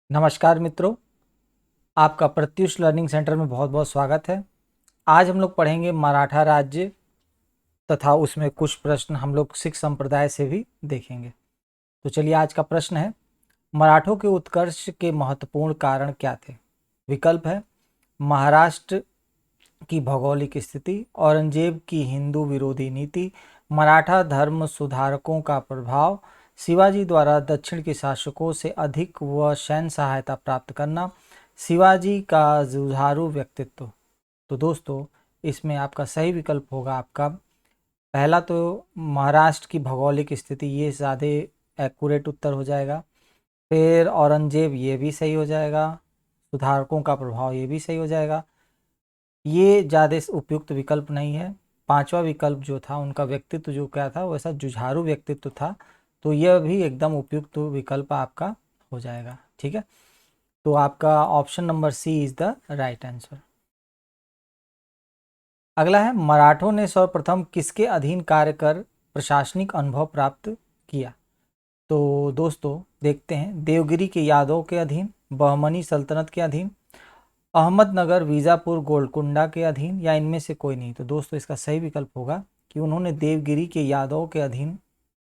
नमस्कार मित्रों, आपका प्रत्युष लर्निंग सेंटर में बहुत बहुत स्वागत है। आज हम लोग पढ़ेंगे मराठा राज्य तथा उसमें कुछ प्रश्न हम लोग सिख संप्रदाय से भी देखेंगे। तो चलिए, आज का प्रश्न है, मराठों के उत्कर्ष के महत्वपूर्ण कारण क्या थे? विकल्प है महाराष्ट्र की भौगोलिक स्थिति, औरंगजेब की हिंदू विरोधी नीति, मराठा धर्म सुधारकों का प्रभाव, शिवाजी द्वारा दक्षिण के शासकों से अधिक व सैन्य सहायता प्राप्त करना, शिवाजी का जुझारू व्यक्तित्व। तो दोस्तों, इसमें आपका सही विकल्प होगा आपका पहला तो महाराष्ट्र की भौगोलिक स्थिति, ये ज़्यादा एक्यूरेट उत्तर हो जाएगा। फिर औरंगजेब, ये भी सही हो जाएगा। सुधारकों का प्रभाव, ये भी सही हो जाएगा। ये ज़्यादा उपयुक्त विकल्प नहीं है। पांचवा विकल्प जो था, उनका व्यक्तित्व जो क्या था, वैसा जुझारू व्यक्तित्व था, तो यह भी एकदम उपयुक्त विकल्प आपका हो जाएगा। ठीक है, तो आपका option number C is the right answer. अगला है, मराठों ने सर्वप्रथम किसके अधीन कार्य कर प्रशासनिक अनुभव प्राप्त किया? तो दोस्तों देखते हैं, देवगिरी के यादव के अधीन, बहमनी सल्तनत के अधीन, अहमदनगर, बीजापुर, गोलकुंडा के अधीन, या इनमें से कोई नहीं। तो दोस्तों इसका सही विकल्प होगा कि उन्होंने देवगिरी के यादव के अधीन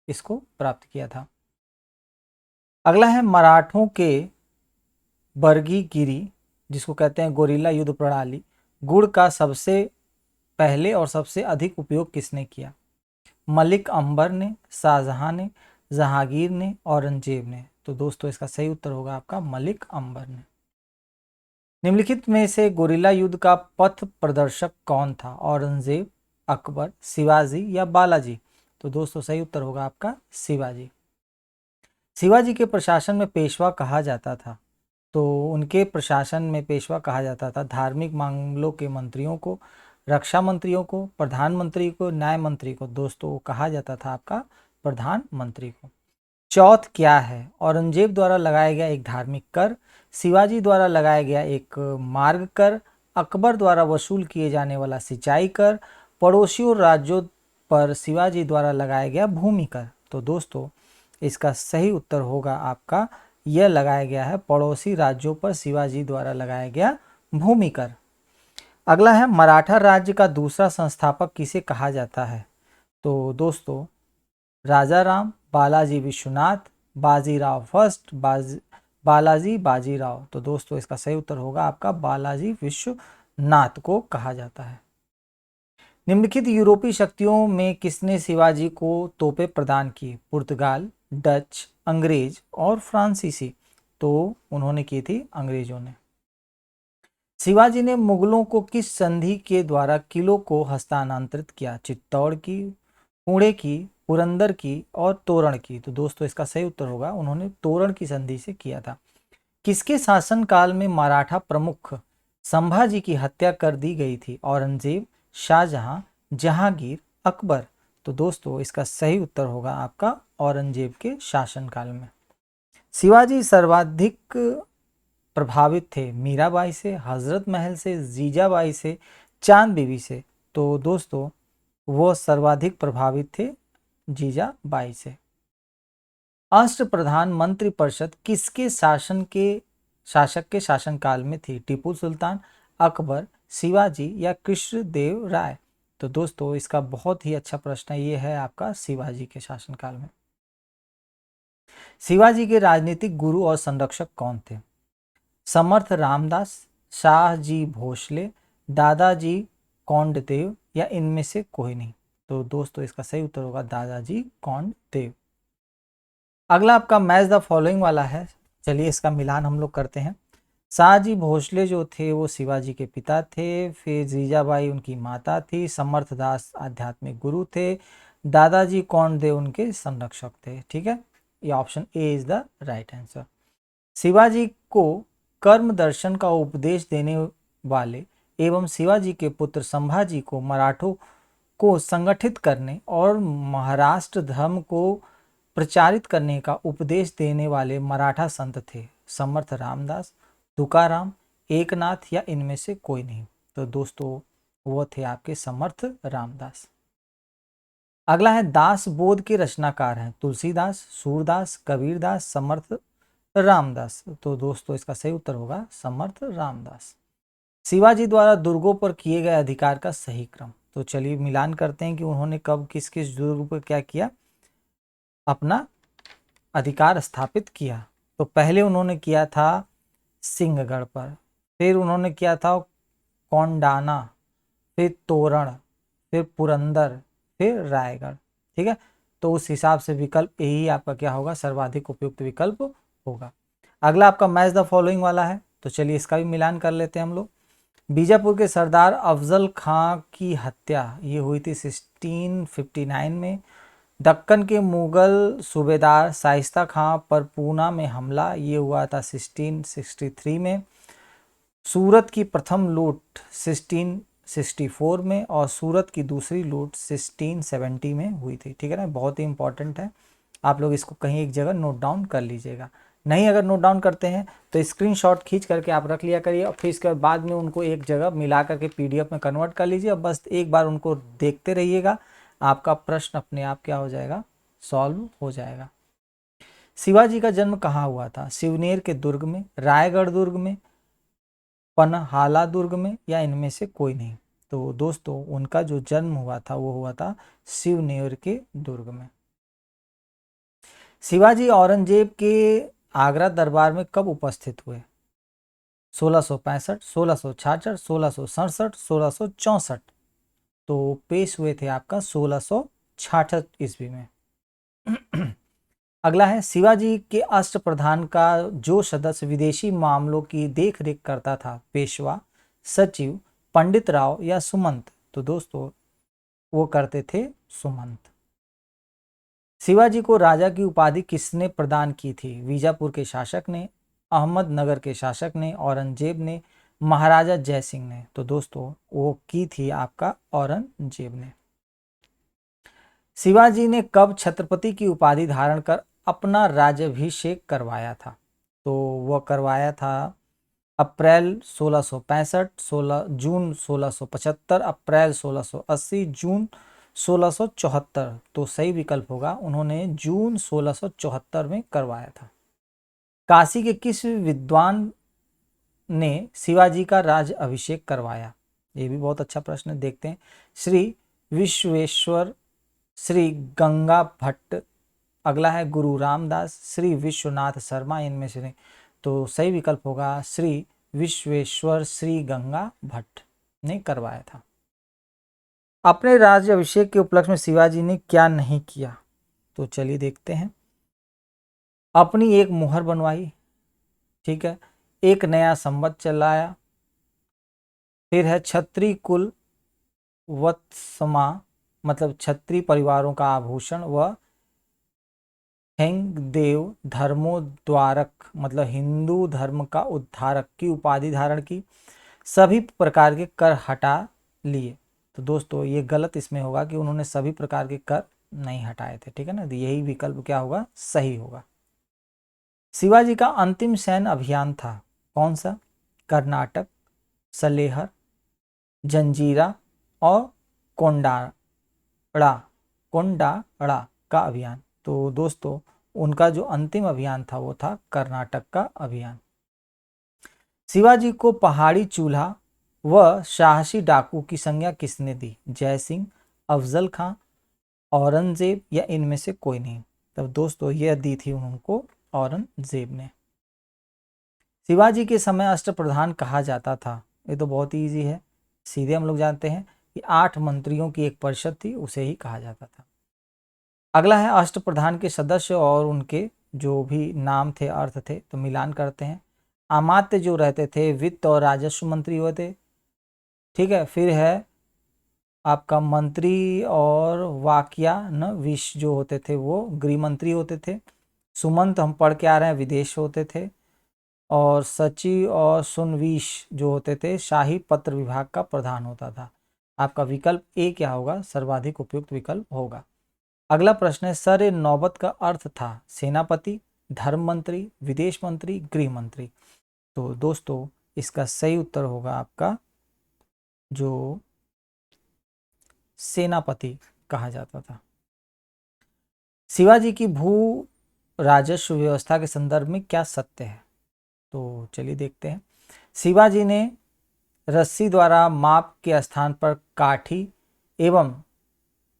इसको प्राप्त किया था। अगला है, मराठों के बरगी गिरी, जिसको कहते हैं गोरिल्ला युद्ध प्रणाली, गुड़ का सबसे पहले और सबसे अधिक उपयोग किसने किया? मलिक अंबर ने, शाहजहां ने, जहांगीर ने, औरंगजेब ने। तो दोस्तों इसका सही उत्तर होगा आपका मलिक अंबर ने। निम्नलिखित में से गोरिल्ला युद्ध का पथ प्रदर्शक कौन था? औरंगजेब, अकबर, शिवाजी या बालाजी? तो दोस्तों सही उत्तर होगा आपका शिवाजी। शिवाजी के प्रशासन में पेशवा कहा जाता था। तो उनके प्रशासन में पेशवा कहा जाता था धार्मिक मामलों के मंत्रियों को, रक्षा मंत्रियों को, प्रधानमंत्री को, न्याय मंत्री को। दोस्तों कहा जाता था आपका प्रधानमंत्री को। चौथ क्या है? औरंगजेब द्वारा लगाया गया एक धार्मिक कर, शिवाजी द्वारा लगाया गया एक मार्ग कर, अकबर द्वारा वसूल किए जाने वाला सिंचाई कर, पड़ोसियों राज्यों पर शिवाजी द्वारा लगाया गया भूमि कर। तो दोस्तों इसका सही उत्तर होगा आपका, यह लगाया गया है पड़ोसी राज्यों पर शिवाजी द्वारा लगाया गया भूमि कर। अगला है, मराठा राज्य का दूसरा संस्थापक किसे कहा जाता है? तो दोस्तों राजा राम, बालाजी विश्वनाथ, बाजीराव फर्स्ट, बालाजी बाजीराव। तो दोस्तों इसका सही उत्तर होगा आपका बालाजी विश्वनाथ को कहा जाता है। निम्नलिखित यूरोपीय शक्तियों में किसने शिवाजी को तोपें प्रदान की? पुर्तगाल, डच, अंग्रेज और फ्रांसीसी। तो उन्होंने की थी अंग्रेजों ने। शिवाजी ने मुगलों को किस संधि के द्वारा किलों को हस्तांतरित किया? चित्तौड़ की, पुणे की, पुरंदर की और तोरण की। तो दोस्तों इसका सही उत्तर होगा उन्होंने तोरण की संधि से किया था। किसके शासनकाल में मराठा प्रमुख संभाजी की हत्या कर दी गई थी? औरंगजेब, शाहजहां, जहांगीर, अकबर। तो दोस्तों इसका सही उत्तर होगा आपका औरंगजेब के शासनकाल में। शिवाजी सर्वाधिक प्रभावित थे मीराबाई से, हजरत महल से, जीजाबाई से, चांद बीवी से। तो दोस्तों वो सर्वाधिक प्रभावित थे जीजाबाई से। अष्टप्रधान मंत्रिपरिषद किसके शासक के शासनकाल में थी? टीपू सुल्तान, अकबर, शिवाजी या कृष्णदेव राय? तो दोस्तों इसका बहुत ही अच्छा प्रश्न है, ये है आपका शिवाजी के शासनकाल में। शिवाजी के राजनीतिक गुरु और संरक्षक कौन थे? समर्थ रामदास, शाहजी भोसले, दादाजी कोंडदेव या इनमें से कोई नहीं? तो दोस्तों इसका सही उत्तर होगा दादाजी कोंडदेव। अगला आपका मैच द फॉलोइंग वाला है, चलिए इसका मिलान हम लोग करते हैं। शाहजी भोसले जो थे वो शिवाजी के पिता थे, फिर जीजाबाई उनकी माता थी, समर्थ दास आध्यात्मिक गुरु थे, दादाजी कोंडदेव उनके संरक्षक थे। ठीक है, ये option A is the right answer. Shivaji को कर्म दर्शन का उपदेश देने वाले एवं शिवाजी के पुत्र संभाजी को मराठों को संगठित करने और महाराष्ट्र धर्म को प्रचारित करने का उपदेश देने वाले मराठा संत थे? समर्थ रामदास, तुकाराम, एकनाथ या इनमें से कोई नहीं? तो दोस्तों वो थे आपके समर्थ रामदास। अगला है, दास बोध के रचनाकार हैं तुलसीदास, सूरदास, कबीरदास, समर्थ रामदास। तो दोस्तों इसका सही उत्तर होगा समर्थ रामदास। शिवाजी द्वारा दुर्गों पर किए गए अधिकार का सही क्रम। तो चलिए मिलान करते हैं कि उन्होंने कब किस किस दुर्ग पर क्या किया, अपना अधिकार स्थापित किया। तो पहले उन्होंने किया था सिंहगढ़ पर, फिर उन्होंने किया था कौंडाना, फिर तोरण, फिर पुरंदर, फिर रायगढ़। ठीक है, तो उस हिसाब से विकल्प यही आपका क्या होगा, सर्वाधिक उपयुक्त विकल्प होगा। अगला आपका मैच द फॉलोइंग वाला है, तो चलिए इसका भी मिलान कर लेते हैं हम लोग। बीजापुर के सरदार अफजल खां की हत्या ये हुई थी 1659 में। दक्कन के मुगल सूबेदार शाइस्ता खां पर पूना में हमला ये हुआ था 1663 में। सूरत की प्रथम लूट 1664 में और सूरत की दूसरी लूट 1670 में हुई थी। ठीक है ना, बहुत ही इंपॉर्टेंट है, आप लोग इसको कहीं एक जगह नोट डाउन कर लीजिएगा। नहीं अगर नोट डाउन करते हैं तो स्क्रीनशॉट खींच करके आप रख लिया करिए और फिर इसके बाद में उनको एक जगह मिला करके पीडीएफ में कन्वर्ट कर लीजिए और बस एक बार उनको देखते रहिएगा, आपका प्रश्न अपने आप क्या हो जाएगा, सॉल्व हो जाएगा। शिवाजी का जन्म कहाँ हुआ था? शिवनेर के दुर्ग में, रायगढ़ दुर्ग में, पनहाला दुर्ग में, या इनमें से कोई नहीं। तो दोस्तों उनका जो जन्म हुआ था वो हुआ था शिवनेर के दुर्ग में। शिवाजी औरंगजेब के आगरा दरबार में कब उपस्थित हुए? 1665, 1666, 1667, 1664। तो पेश हुए थे आपका 1666 ईस्वी में। अगला है शिवाजी के अष्टप्रधान का जो सदस्य विदेशी मामलों की देखरेख करता था, पेशवा, सचिव, पंडित राव या सुमंत। तो दोस्तों वो करते थे सुमंत। शिवाजी को राजा की उपाधि किसने प्रदान की थी? बीजापुर के शासक ने, अहमदनगर के शासक ने, औरंगजेब ने, महाराजा जयसिंह ने। तो दोस्तों वो की थी आपका औरंगजेब ने। शिवाजी ने कब छत्रपति की उपाधि धारण कर अपना राज्याभिषेक करवाया था? तो वह करवाया था अप्रैल 1665, 16 जून 1675, अप्रैल 1680, जून 1674। तो सही विकल्प होगा उन्होंने जून 1674 में करवाया था। काशी के किस विद्वान ने शिवाजी का राज अभिषेक करवाया? ये भी बहुत अच्छा प्रश्न है, देखते हैं। श्री विश्वेश्वर, श्री गंगा भट्ट, अगला है गुरु रामदास, श्री विश्वनाथ शर्मा, इनमें से नहीं। तो सही विकल्प होगा श्री विश्वेश्वर श्री गंगा भट्ट ने करवाया था। अपने राज्य अभिषेक के उपलक्ष्य में शिवाजी ने क्या नहीं किया? तो चलिए देखते हैं। अपनी एक मुहर बनवाई, ठीक है, एक नया संवत चलाया, फिर है क्षत्रिय कुल वत्समा मतलब क्षत्रिय परिवारों का आभूषण, व हेंग देव धर्मोद्वारक मतलब हिंदू धर्म का उद्धारक की उपाधि धारण की, सभी प्रकार के कर हटा लिए। तो दोस्तों ये गलत इसमें होगा कि उन्होंने सभी प्रकार के कर नहीं हटाए थे। ठीक है ना, तो यही विकल्प क्या होगा, सही होगा। शिवाजी का अंतिम सैन्य अभियान था कौन सा? कर्नाटक, सलेहर, जंजीरा और कोंडाड़ा, कोंडाड़ा का अभियान। तो दोस्तों उनका जो अंतिम अभियान था वो था कर्नाटक का अभियान। शिवाजी को पहाड़ी चूल्हा व साहसी डाकू की संज्ञा किसने दी? जय सिंह, अफजल खां, औरंगजेब या इनमें से कोई नहीं। तब दोस्तों यह दी थी उनको औरंगजेब ने। शिवाजी के समय अष्टप्रधान कहा जाता था? ये तो बहुत ही ईजी है, सीधे हम लोग जानते हैं कि 8 मंत्रियों की एक परिषद थी, उसे ही कहा जाता था। अगला है अष्टप्रधान के सदस्य और उनके जो भी नाम थे, अर्थ थे। तो मिलान करते हैं। अमात्य जो रहते थे वित्त और राजस्व मंत्री होते, ठीक है। फिर है आपका मंत्री और वाक्या न विश जो होते थे वो गृह मंत्री होते थे। सुमंत हम पढ़ के आ रहे हैं विदेश होते थे। और सचिव और सुनवीश जो होते थे शाही पत्र विभाग का प्रधान होता था। आपका विकल्प ए क्या होगा, सर्वाधिक उपयुक्त विकल्प होगा। अगला प्रश्न है सर ए नौबत का अर्थ था सेनापति, धर्म मंत्री, विदेश मंत्री, गृह मंत्री। तो दोस्तों इसका सही उत्तर होगा आपका जो सेनापति कहा जाता था। शिवाजी की भू राजस्व व्यवस्था के संदर्भ में क्या सत्य है? तो चलिए देखते हैं। शिवाजी ने रस्सी द्वारा माप के स्थान पर काठी एवं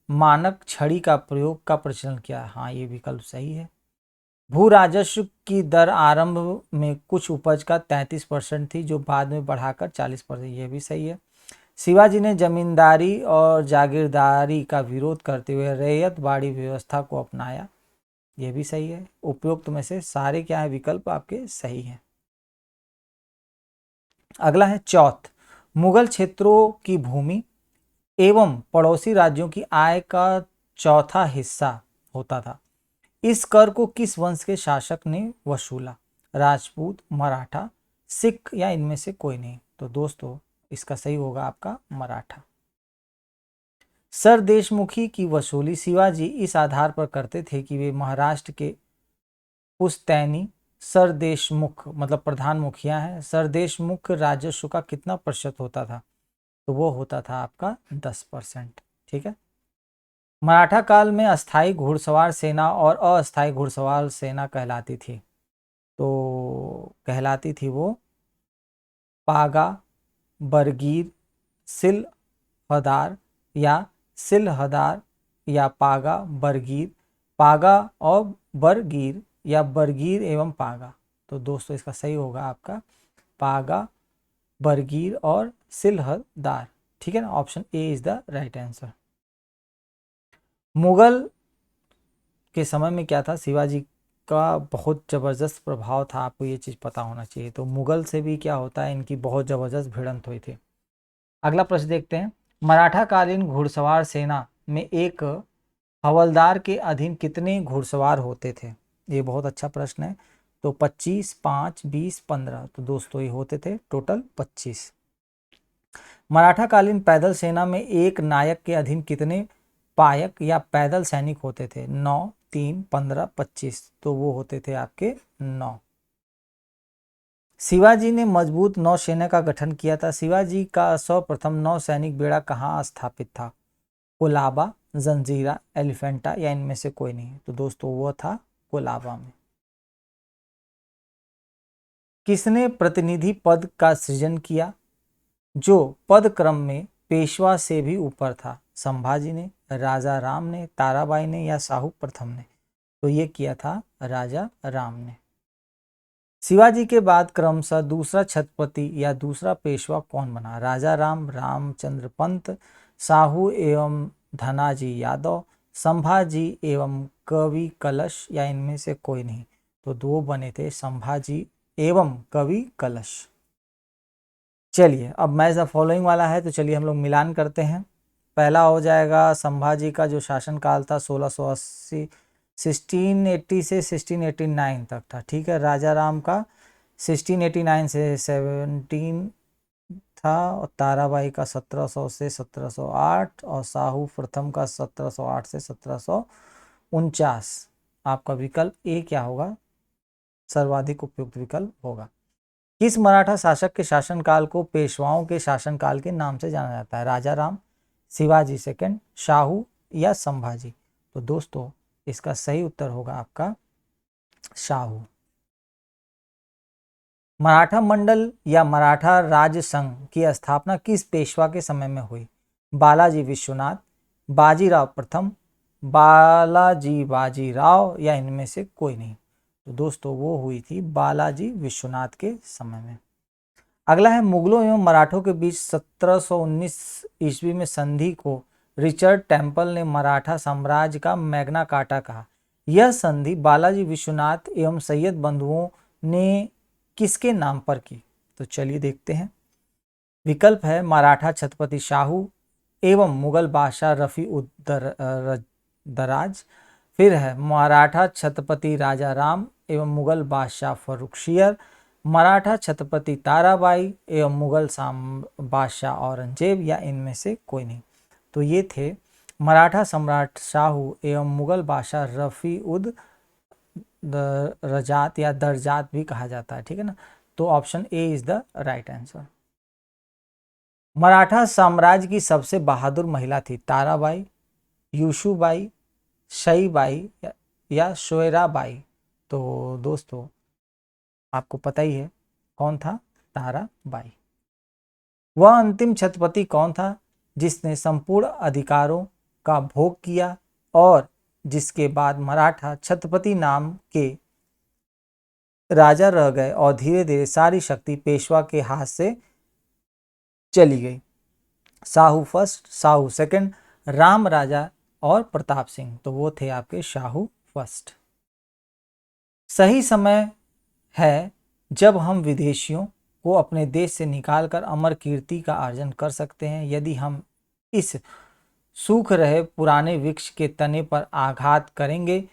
मानक छड़ी का प्रयोग का प्रचलन किया। हाँ, ये विकल्प सही है। भू राजस्व की दर आरंभ में कुछ उपज का 33% थी, जो बाद में बढ़ाकर 40%। ये भी सही है। शिवाजी ने जमींदारी और जागीरदारी का विरोध करते हुए रैयत बाड़ी व्यवस्था को अपनाया। ये भी सही है। उपयुक्त में से सारे क्या है विकल्प आपके सही हैं। अगला है चौथ, मुगल क्षेत्रों की भूमि एवं पड़ोसी राज्यों की आय का चौथा हिस्सा होता था। इस कर को किस वंश के शासक ने वसूला? राजपूत, मराठा, सिख या इनमें से कोई नहीं? तो दोस्तों इसका सही होगा आपका मराठा। सर देशमुखी की वसूली शिवाजी इस आधार पर करते थे कि वे महाराष्ट्र के पुश्तैनी सर देशमुख मतलब प्रधान मुखिया हैं। सर देशमुख राजस्व का कितना प्रतिशत होता था? तो वो होता था आपका 10%। ठीक है। मराठा काल में अस्थाई घुड़सवार सेना और अस्थाई घुड़सवार सेना कहलाती थी। तो कहलाती थी वो पागा, बरगीर, सिलहदार या पागा बरगीर, पागा और बरगीर या बरगीर एवं पागा। तो दोस्तों इसका सही होगा आपका पागा, बरगीर और सिलहदार। ठीक है ना, option A is the right answer. Mughal के समय में क्या था, शिवाजी का बहुत ज़बरदस्त प्रभाव था, आपको ये चीज़ पता होना चाहिए। तो मुगल से भी क्या होता है, इनकी बहुत ज़बरदस्त भिड़ंत हुई थी। अगला प्रश्न देखते हैं। मराठा कालीन घुड़सवार सेना में एक हवलदार के अधीन कितने घुड़सवार होते थे? ये बहुत अच्छा प्रश्न है। तो 25, 5, 20, 15। तो दोस्तों ये होते थे टोटल 25। मराठा कालीन पैदल सेना में एक नायक के अधीन कितने पायक या पैदल सैनिक होते थे? 9, 3, 15, 25। तो वो होते थे आपके 9। शिवाजी ने मजबूत नौसेना का गठन किया था। शिवाजी का सर्वप्रथम नौसैनिक बेड़ा कहाँ स्थापित था? कोलाबा, जंजीरा, एलिफेंटा या इनमें से कोई नहीं? तो दोस्तों वो था कोलाबा में। किसने प्रतिनिधि पद का सृजन किया जो पद क्रम में पेशवा से भी ऊपर था? संभाजी ने, राजा राम ने, ताराबाई ने या शाहू प्रथम ने? तो ये किया था राजा राम ने। शिवाजी के बाद क्रमशः दूसरा छत्रपति या दूसरा पेशवा कौन बना? राजा राम, रामचंद्र पंत, शाहू एवं धनाजी यादव, संभाजी एवं कवि कलश या इनमें से कोई नहीं? तो दो बने थे, संभाजी एवं कवि कलश। चलिए अब मैच द फॉलोइंग वाला है, तो चलिए हम लोग मिलान करते हैं। पहला हो जाएगा संभाजी का जो शासनकाल था 1680 1680 से 1689 तक था। ठीक है। राजा राम का 1689 से 17 था, और ताराबाई का 1700 से 1708 और शाहू प्रथम का 1708 से 1749। आपका विकल्प ए क्या होगा? सर्वाधिक उपयुक्त विकल्प होगा। किस मराठा शासक के शासनकाल को पेशवाओं के शासनकाल के नाम से जाना जाता है? राजा राम, शिवाजी सेकंड, शाहू या संभाजी? तो दोस्तों इसका सही उत्तर होगा आपका शाहू। मराठा मंडल या मराठा राज्य संघ की स्थापना किस पेशवा के समय में हुई? बालाजी विश्वनाथ, बाजीराव प्रथम, बालाजी बाजीराव या इनमें से कोई नहीं? तो दोस्तों वो हुई थी बालाजी विश्वनाथ के समय में। अगला है मुगलों एवं मराठों के बीच 1719 ईस्वी में संधि को रिचर्ड टेम्पल ने मराठा साम्राज्य का मैग्ना कार्टा कहा। यह संधि बालाजी विश्वनाथ एवं सैयद बंधुओं ने किसके नाम पर की? तो चलिए देखते हैं। विकल्प है मराठा छत्रपति शाहू एवं मुगल बादशाह रफी उद दराज, फिर है मराठा छत्रपति राजा राम एवं मुगल बादशाह फर्रुखसियर, मराठा छत्रपति ताराबाई एवं मुगल बादशाह औरंगजेब या इनमें से कोई नहीं? तो ये थे मराठा सम्राट शाहू एवं मुगल बादशाह रफी उद रजात या दरजात भी कहा जाता है। ठीक है ना। तो option A is the right answer. Maratha साम्राज्य की सबसे बहादुर महिला थी? ताराबाई, यूशुबाई, शईबाई या शोयराबाई? तो दोस्तों आपको पता ही है कौन था, ताराबाई। वह अंतिम छत्रपति कौन था जिसने संपूर्ण अधिकारों का भोग किया और जिसके बाद मराठा छत्रपति नाम के राजा रह गए और धीरे धीरे सारी शक्ति पेशवा के हाथ से चली गई? शाहू फर्स्ट, शाहू सेकंड, राम राजा और प्रताप सिंह। तो वो थे आपके शाहू फर्स्ट। सही समय है जब हम विदेशियों को अपने देश से निकालकर अमर कीर्ति का अर्जन कर सकते हैं। यदि हम इस सूख रहे पुराने वृक्ष के तने पर आघात करेंगे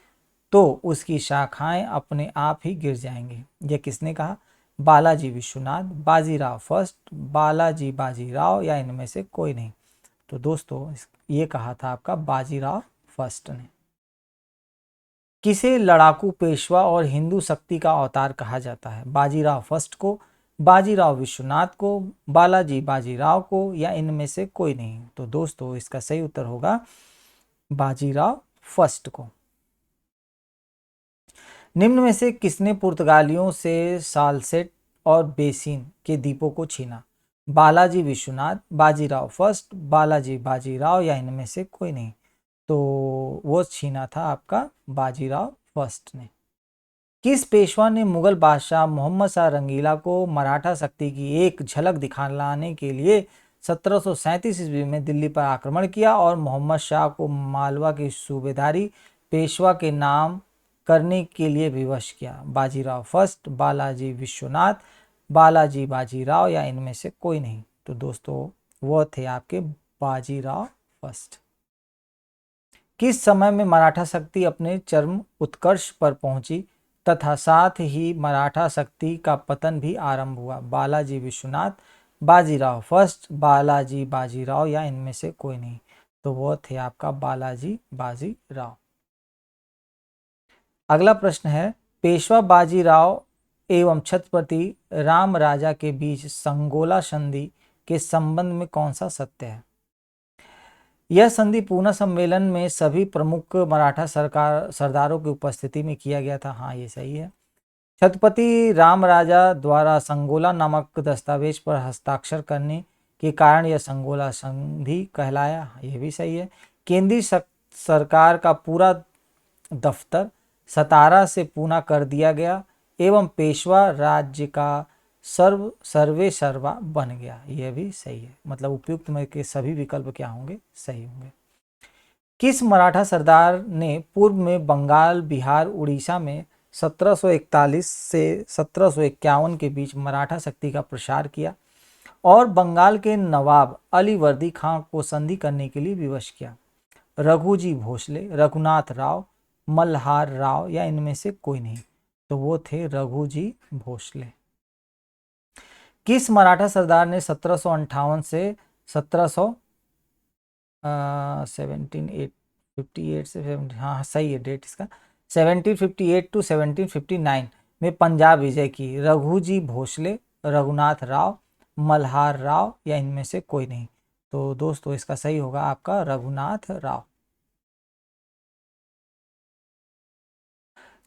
तो उसकी शाखाएं अपने आप ही गिर जाएंगी। यह किसने कहा? बालाजी विश्वनाथ, बाजीराव फर्स्ट, बालाजी बाजीराव या इनमें से कोई नहीं। तो दोस्तों ये कहा था आपका बाजीराव फर्स्ट ने। किसे लड़ाकू पेशवा और हिंदू शक्ति का अवतार कहा जाता है? बाजीराव फर्स्ट को, बाजीराव विश्वनाथ को, बालाजी बाजीराव को या इनमें से कोई नहीं। तो दोस्तों इसका सही उत्तर होगा बाजीराव फर्स्ट को। निम्न में से किसने पुर्तगालियों से सालसेट और बेसिन के द्वीपों को छीना? बालाजी विश्वनाथ, बाजीराव फर्स्ट, बालाजी बाजीराव या इनमें से कोई नहीं। तो वो छीना था आपका बाजीराव फर्स्ट ने। किस पेशवा ने मुगल बादशाह मोहम्मद शाह रंगीला को मराठा शक्ति की एक झलक दिखाने के लिए 1737 ईस्वी में दिल्ली पर आक्रमण किया और मोहम्मद शाह को मालवा की सूबेदारी पेशवा के नाम करने के लिए विवश किया? बाजीराव फर्स्ट, बालाजी विश्वनाथ, बालाजी बाजीराव या इनमें से कोई नहीं। तो दोस्तों वो थे आपके बाजीराव फर्स्ट। किस समय में मराठा शक्ति अपने चरम उत्कर्ष पर पहुंची तथा साथ ही मराठा शक्ति का पतन भी आरंभ हुआ? बालाजी विश्वनाथ, बाजीराव फर्स्ट, बालाजी बाजीराव या इनमें से कोई नहीं। तो वो थे आपका बालाजी बाजीराव। अगला प्रश्न है, पेशवा बाजीराव एवं छत्रपति राम राजा के बीच संगोला संधि के संबंध में कौन सा सत्य है? यह संधि पूना सम्मेलन में सभी प्रमुख मराठा सरदारों की उपस्थिति में किया गया था। हाँ ये सही है। छत्रपति राम राजा द्वारा संगोला नामक दस्तावेज पर हस्ताक्षर करने के कारण यह संगोला संधि कहलाया। यह भी सही है। केंद्रीय सरकार का पूरा दफ्तर सतारा से पूना कर दिया गया एवं पेशवा राज्य का सर्वे सर्वा बन गया। यह भी सही है। मतलब उपयुक्त में के सभी विकल्प क्या होंगे? सही होंगे। किस मराठा सरदार ने पूर्व में बंगाल, बिहार, उड़ीसा में 1741 से 1751 के बीच मराठा शक्ति का प्रसार किया और बंगाल के नवाब अलीवर्दी खां को संधि करने के लिए विवश किया? रघुजी भोसले, रघुनाथ राव, मल्हार राव या इनमें से कोई नहीं। तो वो थे रघुजी भोसले। किस मराठा सरदार ने 1758 से 1758 से हाँ सही है डेट इसका, 1758 टू 1759 में पंजाब विजय की? रघुजी भोसले, रघुनाथ राव, मल्हार राव या इनमें से कोई नहीं। तो दोस्तों इसका सही होगा आपका रघुनाथ राव।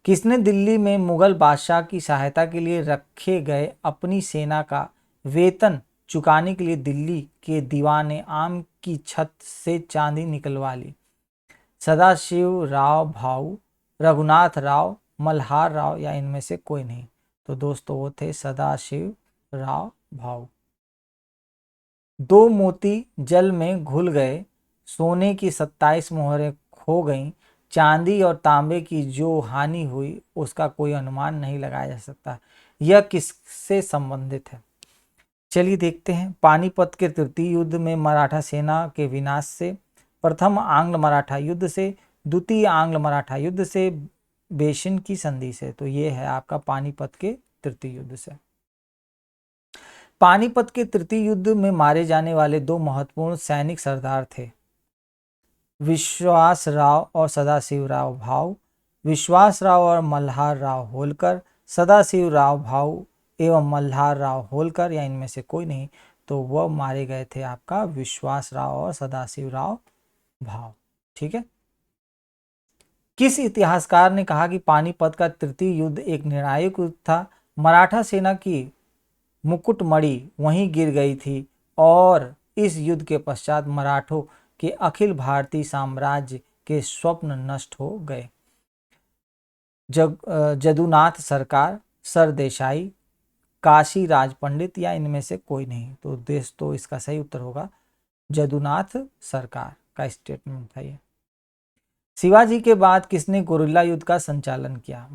किसने दिल्ली में मुगल बादशाह की सहायता के लिए रखे गए अपनी सेना का वेतन चुकाने के लिए दिल्ली के दीवाने आम की छत से चांदी निकलवा ली? सदाशिव राव भाऊ, रघुनाथ राव, मल्हार राव या इनमें से कोई नहीं। तो दोस्तों वो थे सदाशिव राव भाऊ। दो मोती जल में घुल गए, सोने की 27 मोहरें खो गईं, चांदी और तांबे की जो हानि हुई उसका कोई अनुमान नहीं लगाया जा सकता। यह किससे संबंधित है? चलिए देखते हैं। पानीपत के तृतीय युद्ध में मराठा सेना के विनाश से, प्रथम आंग्ल मराठा युद्ध से, द्वितीय आंग्ल मराठा युद्ध से, बेसिन की संधि से। तो ये है आपका पानीपत के तृतीय युद्ध से। पानीपत के तृतीय युद्ध में मारे जाने वाले दो महत्वपूर्ण सैनिक सरदार थे, विश्वास राव और सदाशिव राव भाऊ। विश्वास राव और मल्हार राव होलकर, सदाशिव राव भाऊ एवं मल्हार राव होलकर या इनमें से कोई नहीं। तो वह मारे गए थे आपका विश्वास राव और सदाशिव राव भाऊ। ठीक है। किस इतिहासकार ने कहा कि पानीपत का तृतीय युद्ध एक निर्णायक युद्ध था? मराठा सेना की मुकुटमणि वहीं गिर गई थी और इस युद्ध के पश्चात मराठों के अखिल भारतीय साम्राज्य के स्वप्न नष्ट हो गए। जदुनाथ सरकार, सरदेसाई, काशी राज पंडित या इनमें से कोई नहीं? तो दोस्तों इसका सही उत्तर होगा जदुनाथ सरकार का स्टेटमेंट था ये। शिवाजी के बाद किसने गुरिल्ला युद्ध का संचालन किया?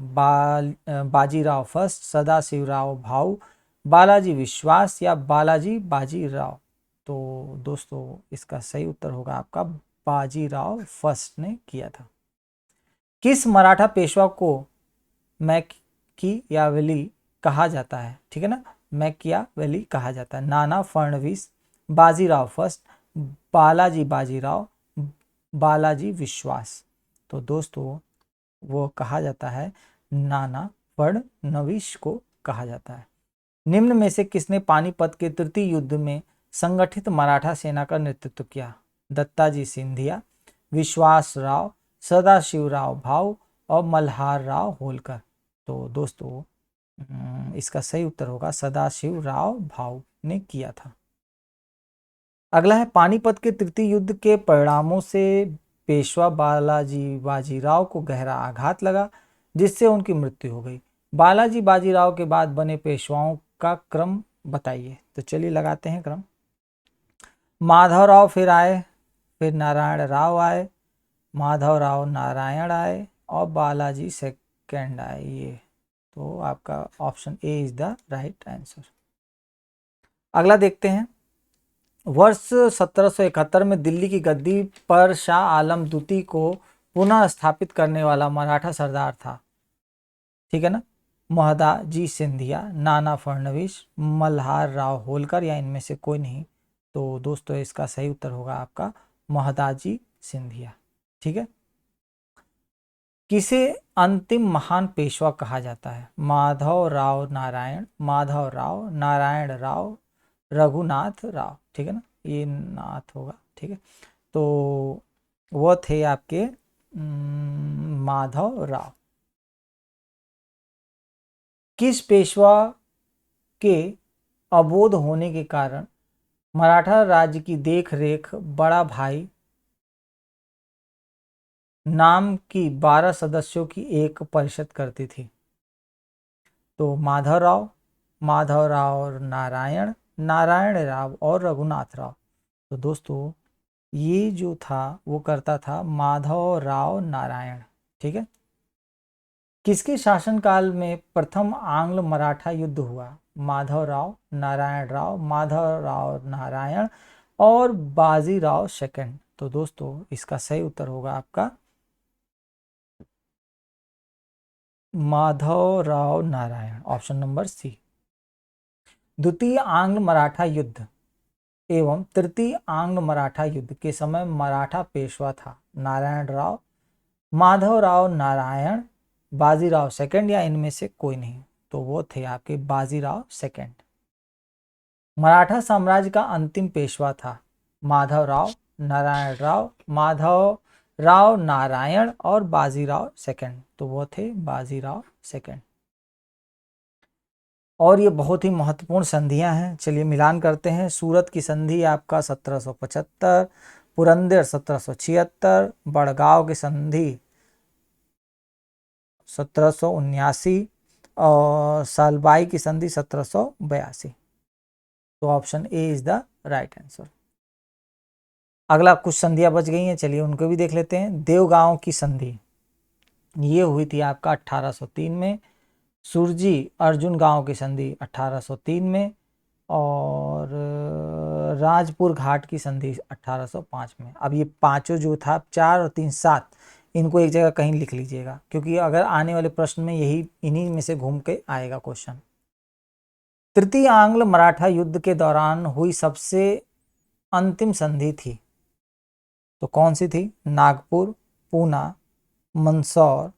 बाजीराव फर्स्ट, सदाशिवराव भाऊ, बालाजी विश्वास या बालाजी बाजीराव? तो दोस्तों इसका सही उत्तर होगा आपका बाजीराव फर्स्ट ने किया था। किस मराठा पेशवा को मैकियावेली कहा जाता है? ठीक है ना, मैकियावेली कहा जाता है। नाना फडणवीस, बाजीराव फर्स्ट, बालाजी बाजीराव, बालाजी विश्वास? तो दोस्तों वो कहा जाता है नाना फडणवीस को कहा जाता है। निम्न में से किसने पानीपत के तृतीय युद्ध में संगठित मराठा सेना का नेतृत्व किया? दत्ताजी सिंधिया, विश्वास राव, सदाशिवराव भाऊ और मल्हार राव होलकर? तो दोस्तों इसका सही उत्तर होगा सदाशिवराव भाऊ ने किया था। अगला है पानीपत के तृतीय युद्ध के परिणामों से पेशवा बालाजी बाजीराव को गहरा आघात लगा जिससे उनकी मृत्यु हो गई। बालाजी बाजीराव के बाद बने पेशवाओं का क्रम बताइए। तो चलिए लगाते हैं क्रम। माधवराव फिर आए, फिर नारायण राव आए, माधवराव नारायण आए और बालाजी सेकंड आए। ये तो आपका option A is the right answer. अगला देखते हैं। वर्ष 1771 में दिल्ली की गद्दी पर शाह आलम द्वितीय को पुनः स्थापित करने वाला मराठा सरदार था, ठीक है ना? महदाजी सिंधिया, नाना फडणवीस, मल्हार राव होलकर या इनमें से कोई नहीं? तो दोस्तों इसका सही उत्तर होगा आपका महदाजी सिंधिया, ठीक है। किसे अंतिम महान पेशवा कहा जाता है? माधव राव नारायण, माधव राव, नारायण राव, रघुनाथ राव, ठीक है ना? ये नाथ होगा, ठीक है। तो वो थे आपके माधव राव। किस पेशवा के अबोध होने के कारण मराठा राज्य की देख रेख बड़ा भाई नाम की 12 सदस्यों की एक परिषद करती थी? तो माधवराव, माधवराव नारायण, नारायण राव और रघुनाथ राव? तो दोस्तों ये जो था वो करता था माधव राव नारायण, ठीक है। किसके शासनकाल में प्रथम आंग्ल मराठा युद्ध हुआ? माधव राव, नारायण राव, माधव राव नारायण और बाजीराव सेकंड? तो दोस्तों इसका सही उत्तर होगा आपका Madhav Rao Narayan, option number C. द्वितीय आंग्ल मराठा युद्ध एवं तृतीय आंग्ल मराठा युद्ध के समय मराठा पेशवा था नारायण राव, माधव राव नारायण, बाजीराव सेकंड या इनमें से कोई नहीं? तो वो थे आपके बाजीराव सेकंड। मराठा साम्राज्य का अंतिम पेशवा था माधव राव, नारायण राव, माधव राव नारायण और बाजीराव सेकंड? तो वो थे बाजीराव सेकंड। और ये बहुत ही महत्वपूर्ण संधियां हैं, चलिए मिलान करते हैं। सूरत की संधि आपका 1775, पुरंदर 1776, बड़गांव की संधि 1779 और सालबाई की संधि 1782। तो option A is the right answer. अगला कुछ संधियां बच गई हैं, चलिए उनको भी देख लेते हैं। देवगांव की संधि ये हुई थी आपका 1803 में, सुरजी अर्जुन गांव की संधि 1803 में और राजपुर घाट की संधि 1805 में। अब ये पांचों जो था 4 और 3 7 इनको एक जगह कहीं लिख लीजिएगा क्योंकि अगर आने वाले प्रश्न में यही इन्हीं में से घूम के आएगा क्वेश्चन। तृतीय आंग्ल मराठा युद्ध के दौरान हुई सबसे अंतिम संधि थी तो कौन सी थी? नागपुर, पूना, मंदसौर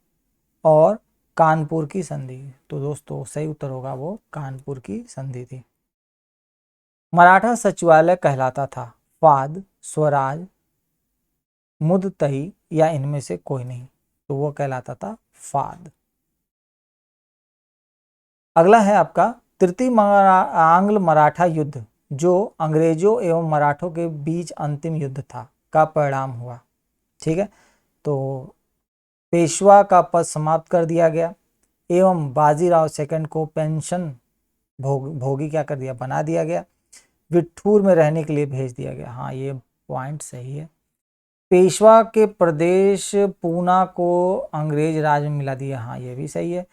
और कानपुर की संधि। तो दोस्तों सही उत्तर होगा वो कानपुर की संधि थी। मराठा सचिवालय कहलाता था फाद, स्वराज, मुदतई या इनमें से कोई नहीं? तो वो कहलाता था फाद। अगला है आपका तृतीय आंग्ल मराठा युद्ध, जो अंग्रेजों एवं मराठों के बीच अंतिम युद्ध था, का परिणाम हुआ। ठीक है, तो पेशवा का पद समाप्त कर दिया गया एवं बाजीराव सेकंड को पेंशन भोगी क्या कर दिया, बना दिया गया। विठूर में रहने के लिए भेज दिया गया। हाँ, ये पॉइंट सही है। पेशवा के प्रदेश पूना को अंग्रेज राज में मिला दिया। हाँ, ये भी सही है।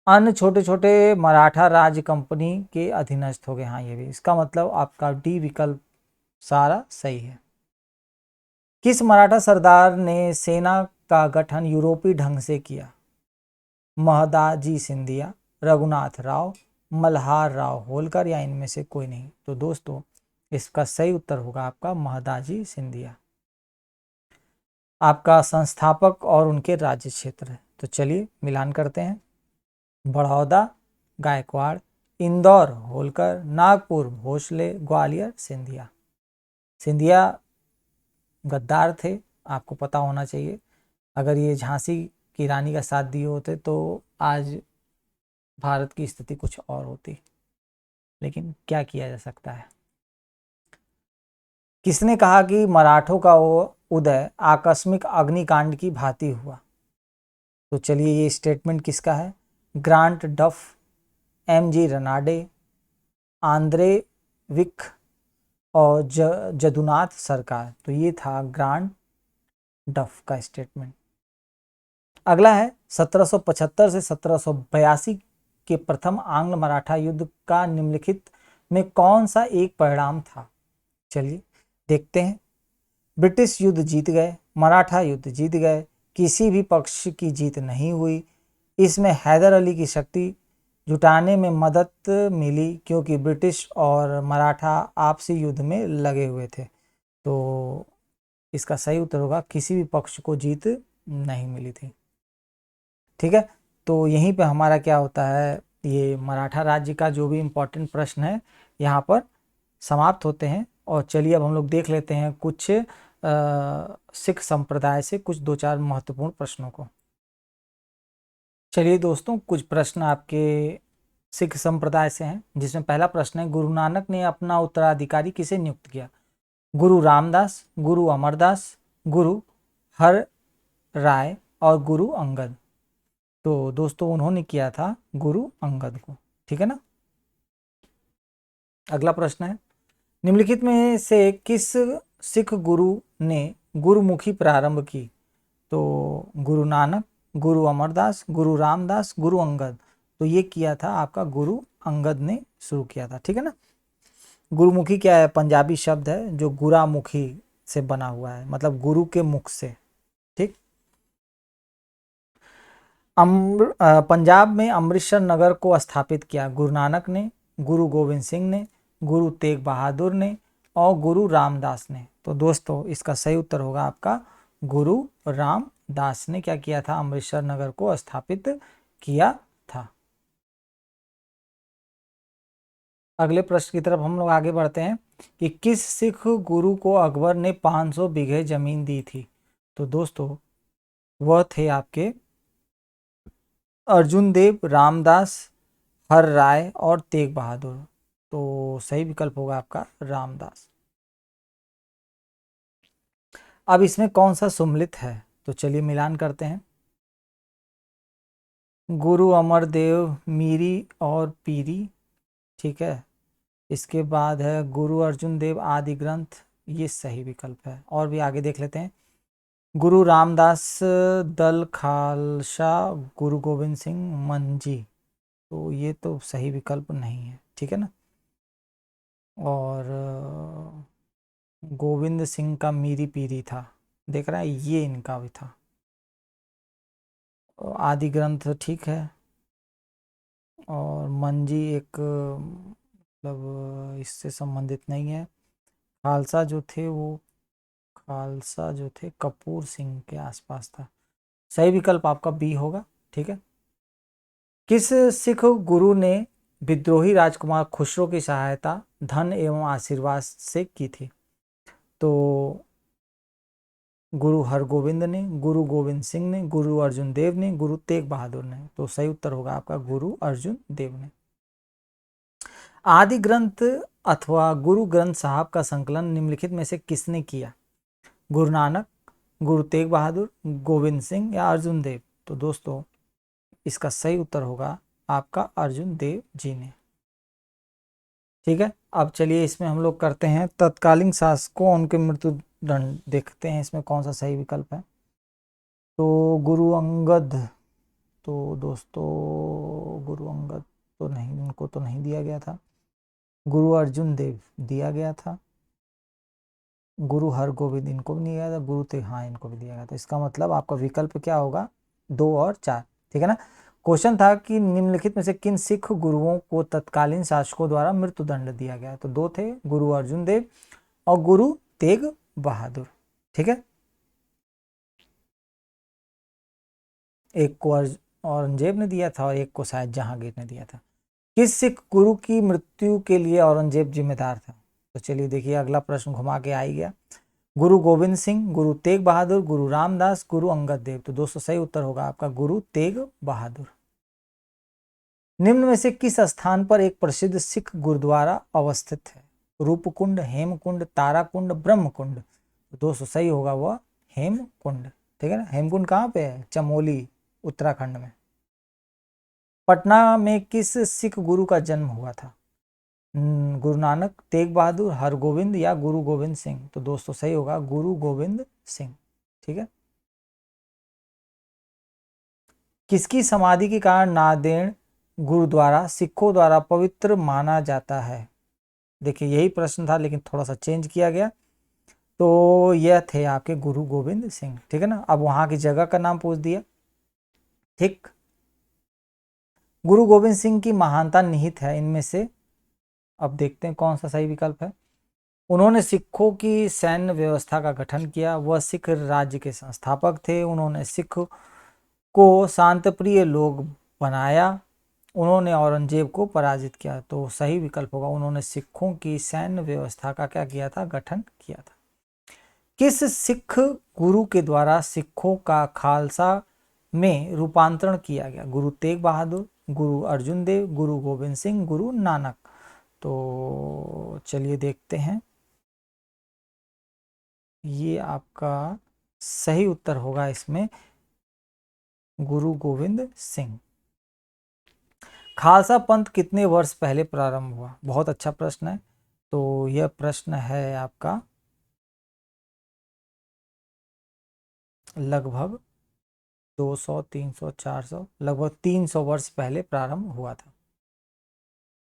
अन्य छोटे छोटे मराठा राज्य कंपनी के अधीनस्थ हो गए। हाँ, ये भी, इसका मतलब आपका डी विकल्प सारा सही है। किस मराठा सरदार ने सेना का गठन यूरोपीय ढंग से किया? महदाजी सिंधिया, रघुनाथ राव, मल्हार राव होलकर, या इनमें से कोई नहीं? तो दोस्तों इसका सही उत्तर होगा आपका महदाजी सिंधिया। आपका संस्थापक और उनके राज्य क्षेत्र है। तो चलिए मिलान करते हैं। बड़ौदा गायकवाड़, इंदौर होलकर, नागपुर भोसले, ग्वालियर सिंधिया। सिंधिया गद्दार थे, आपको पता होना चाहिए। अगर ये झांसी की रानी का साथ दिए होते तो आज भारत की स्थिति कुछ और होती, लेकिन क्या किया जा सकता है। किसने कहा कि मराठों का वो उदय आकस्मिक अग्निकांड की भांति हुआ? तो चलिए ये स्टेटमेंट किसका है? ग्रांट डफ, एम.जी. रनाडे, आंद्रे विक और जदुनाथ सरकार। तो ये था ग्रांट डफ का स्टेटमेंट। अगला है 1775 से 1782 के प्रथम आंग्ल मराठा युद्ध का निम्नलिखित में कौन सा एक परिणाम था? चलिए देखते हैं। ब्रिटिश युद्ध जीत गए, मराठा युद्ध जीत गए, किसी भी पक्ष की जीत नहीं हुई। इसमें हैदर अली की शक्ति जुटाने में मदद मिली, क्योंकि ब्रिटिश और मराठा आपसी युद्ध में लगे हुए थे। तो इसका सही उत्तर होगा किसी भी पक्ष को जीत नहीं मिली थी। ठीक है, तो यहीं पे हमारा क्या होता है, ये मराठा राज्य का जो भी इम्पोर्टेंट प्रश्न है यहाँ पर समाप्त होते हैं। और चलिए अब हम लोग देख लेते हैं कुछ सिख संप्रदाय से कुछ दो चार महत्वपूर्ण प्रश्नों को। चलिए दोस्तों, कुछ प्रश्न आपके सिख संप्रदाय से हैं, जिसमें पहला प्रश्न है, गुरु नानक ने अपना उत्तराधिकारी किसे नियुक्त किया? गुरु रामदास, गुरु अमरदास, गुरु हर राय और गुरु अंगद। तो दोस्तों उन्होंने किया था गुरु अंगद को। ठीक है ना। अगला प्रश्न है, निम्नलिखित में से किस सिख गुरु ने गुरुमुखी प्रारंभ की? तो गुरु नानक, गुरु अमरदास, गुरु रामदास, गुरु अंगद। तो ये किया था आपका गुरु अंगद ने शुरू किया था। ठीक है ना। गुरुमुखी क्या है? पंजाबी शब्द है जो गुरामुखी से बना हुआ है, मतलब गुरु के मुख से। ठीक। पंजाब में अमृतसर नगर को स्थापित किया गुरु नानक ने, गुरु गोविंद सिंह ने, गुरु तेग बहादुर ने और गुरु रामदास ने। तो दोस्तों इसका सही उत्तर होगा आपका गुरु रामदास ने क्या किया था? अमृतसर नगर को स्थापित किया था। अगले प्रश्न की तरफ हम लोग आगे बढ़ते हैं कि किस सिख गुरु को अकबर ने 500 बीघे जमीन दी थी? तो दोस्तों वह थे आपके अर्जुन देव, रामदास, हर राय और तेग बहादुर। तो सही विकल्प होगा आपका रामदास। अब इसमें कौन सा सुम्मिलित है? तो चलिए मिलान करते हैं। गुरु अमरदेव मीरी और पीरी। ठीक है, इसके बाद है गुरु अर्जुन देव आदि ग्रंथ, ये सही विकल्प है। और भी आगे देख लेते हैं। गुरु रामदास दल खालसा, गुरु गोविंद सिंह मंजी। तो ये तो सही विकल्प नहीं है। ठीक है ना। और गोविंद सिंह का मीरी पीरी था, देख रहा है, ये इनका भी था। आदि ग्रंथ ठीक है, और मंजी एक मतलब इससे संबंधित नहीं है। खालसा जो थे वो, खालसा जो थे कपूर सिंह के आसपास था। सही विकल्प आपका बी होगा। ठीक है। किस सिख गुरु ने विद्रोही राजकुमार खुसरो की सहायता धन एवं आशीर्वाद से की थी? तो गुरु हरगोविंद ने, गुरु गोविंद सिंह ने, गुरु अर्जुन देव ने, गुरु तेग बहादुर ने। तो सही उत्तर होगा आपका गुरु अर्जुन देव ने। आदि ग्रंथ अथवा गुरु ग्रंथ साहब का संकलन निम्नलिखित में से किसने किया? गुरु नानक, गुरु तेग बहादुर, गोविंद सिंह या अर्जुन देव? तो दोस्तों इसका सही उत्तर होगा आपका अर्जुन देव जी ने। ठीक है, अब चलिए इसमें हम लोग करते हैं तत्कालीन शासकों उनके मृत्यु दंड, देखते हैं इसमें कौन सा सही विकल्प है। तो गुरु अंगद, तो दोस्तों गुरु अंगद तो नहीं, उनको तो नहीं दिया गया था। गुरु अर्जुन देव दिया गया था। गुरु हरगोविंद इनको भी नहीं दिया था। गुरु तेग, हाँ इनको भी दिया गया था। इसका मतलब आपका विकल्प क्या होगा? 2 और 4। ठीक है ना। क्वेश्चन था कि निम्नलिखित में से किन सिख गुरुओं को तत्कालीन शासकों द्वारा मृत्यु दंड दिया गया? तो 2 थे, गुरु अर्जुन देव और गुरु तेग बहादुर। ठीक है, एक को औरंगजेब ने दिया था और एक को शायद जहांगीर ने दिया था। किस सिख गुरु की मृत्यु के लिए औरंगजेब जिम्मेदार था? तो चलिए देखिए अगला प्रश्न घुमा के आ ही गया। गुरु गोविंद सिंह, गुरु तेग बहादुर, गुरु रामदास, गुरु अंगद देव? तो दोस्तों सही उत्तर होगा आपका गुरु तेग बहादुर। निम्न में से किस स्थान पर एक प्रसिद्ध सिख गुरुद्वारा अवस्थित है? रूपकुंड, हेमकुंड, ताराकुंड, ब्रह्मकुंड? तो दोस्तों सही होगा वह हेमकुंड। ठीक है ना। हेमकुंड कहाँ पे है? चमोली, उत्तराखंड में। पटना में किस सिख गुरु का जन्म हुआ था? गुरु नानक, तेग बहादुर, हरगोविंद या गुरु गोविंद सिंह? तो दोस्तों सही होगा गुरु गोविंद सिंह। ठीक है। किसकी समाधि के कारण नांदेड़ गुरुद्वारा सिखों द्वारा पवित्र माना जाता है? देखिए यही प्रश्न था लेकिन थोड़ा सा चेंज किया गया। तो यह थे आपके गुरु गोविंद सिंह। ठीक है ना। अब वहां की जगह का नाम पूछ दिया। ठीक, गुरु गोविंद सिंह की महानता निहित है इनमें से, अब देखते हैं कौन सा सही विकल्प है। उन्होंने सिखों की सैन्य व्यवस्था का गठन किया, वह सिख राज्य के संस्थापक थे, उन्होंने सिख को शांतप्रिय लोग बनाया, उन्होंने औरंगजेब को पराजित किया। तो सही विकल्प होगा उन्होंने सिखों की सैन्य व्यवस्था का क्या किया था? गठन किया था। किस सिख गुरु के द्वारा सिखों का खालसा में रूपांतरण किया गया? गुरु तेग बहादुर, गुरु अर्जुन देव, गुरु गोविंद सिंह, गुरु नानक? तो चलिए देखते हैं। ये आपका सही उत्तर होगा इसमें गुरु गोविंद सिंह। खालसा पंथ कितने वर्ष पहले प्रारंभ हुआ? बहुत अच्छा प्रश्न है। तो यह प्रश्न है आपका लगभग 200, 300, 400, लगभग 300 वर्ष पहले प्रारंभ हुआ था।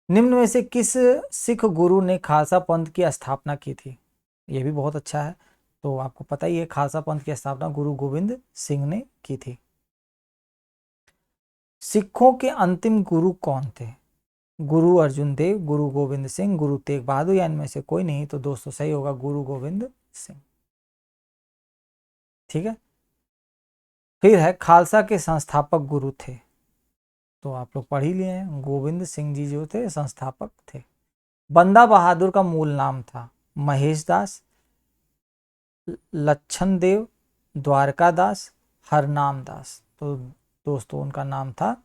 निम्न में से किस सिख गुरु ने खालसा पंथ की स्थापना की थी? यह भी बहुत अच्छा है। तो आपको पता ही है खालसा पंथ की स्थापना गुरु गोविंद सिंह ने की थी। सिखों के अंतिम गुरु कौन थे? गुरु अर्जुन देव, गुरु गोविंद सिंह, गुरु तेग बहादुर या इनमें से कोई नहीं? तो दोस्तों सही होगा गुरु गोविंद सिंह। ठीक है। फिर है खालसा के संस्थापक गुरु थे, तो आप लोग पढ़ ही लिए हैं, गोविंद सिंह जी जो थे संस्थापक थे। बंदा बहादुर का मूल नाम था महेश दास, लक्षण देव, द्वारका दास, हरनाम दास? तो दोस्तों उनका नाम था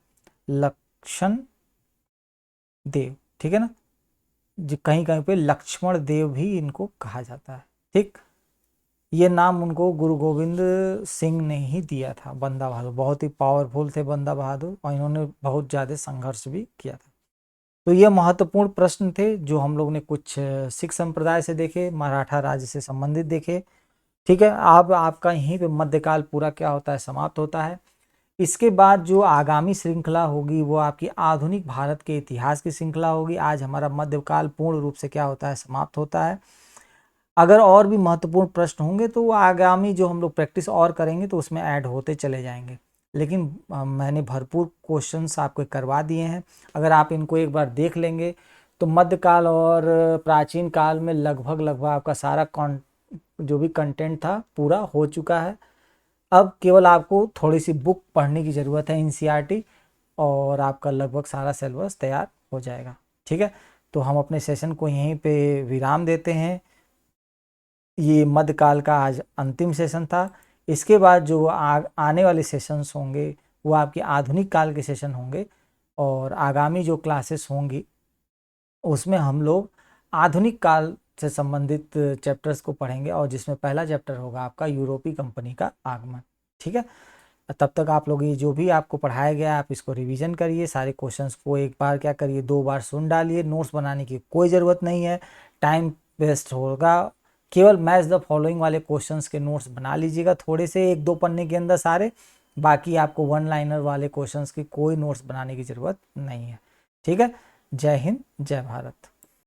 लक्षण देव। ठीक है ना। कहीं कहीं पे लक्ष्मण देव भी इनको कहा जाता है। ठीक, ये नाम उनको गुरु गोविंद सिंह ने ही दिया था। बंदा बहादुर बहुत ही पावरफुल थे बंदा बहादुर, और इन्होंने बहुत ज़्यादा संघर्ष भी किया था। तो ये महत्वपूर्ण प्रश्न थे जो हम लोग ने कुछ सिख संप्रदाय से देखे, मराठा राज्य से संबंधित देखे। ठीक है। अब आपका यहीं पे मध्यकाल पूरा क्या होता है? समाप्त होता है। इसके बाद जो आगामी श्रृंखला होगी वो आपकी आधुनिक भारत के इतिहास की श्रृंखला होगी। आज हमारा मध्यकाल पूर्ण रूप से क्या होता है? समाप्त होता है। अगर और भी महत्वपूर्ण प्रश्न होंगे तो वो आगामी जो हम लोग प्रैक्टिस और करेंगे तो उसमें ऐड होते चले जाएंगे। लेकिन मैंने भरपूर क्वेश्चंस आपको करवा दिए हैं। अगर आप इनको एक बार देख लेंगे तो मध्यकाल और प्राचीन काल में लगभग लगभग आपका सारा जो भी कंटेंट था पूरा हो चुका है। अब केवल आपको थोड़ी सी बुक पढ़ने की ज़रूरत है एनसीईआरटी, और आपका लगभग सारा सिलेबस तैयार हो जाएगा। ठीक है। तो हम अपने सेशन को यहीं पे विराम देते हैं। ये मध्यकाल का आज अंतिम सेशन था। इसके बाद जो आने वाले सेशंस होंगे वो आपके आधुनिक काल के सेशन होंगे, और आगामी जो क्लासेस होंगी उसमें हम लोग आधुनिक काल से संबंधित चैप्टर्स को पढ़ेंगे, और जिसमें पहला चैप्टर होगा आपका यूरोपीय कंपनी का आगमन। ठीक है, तब तक आप लोग ये जो भी आपको पढ़ाया गया आप इसको रिवीजन करिए, सारे क्वेश्चंस को एक बार क्या करिए, 2 बार सुन डालिए। नोट्स बनाने की कोई ज़रूरत नहीं है, टाइम वेस्ट होगा। केवल मैच द फॉलोइंग वाले क्वेश्चंस के नोट्स बना लीजिएगा, थोड़े से 1-2 पन्ने के अंदर सारे। बाकी आपको वन लाइनर वाले क्वेश्चंस की कोई नोट्स बनाने की ज़रूरत नहीं है। ठीक है, जय हिंद, जय भारत।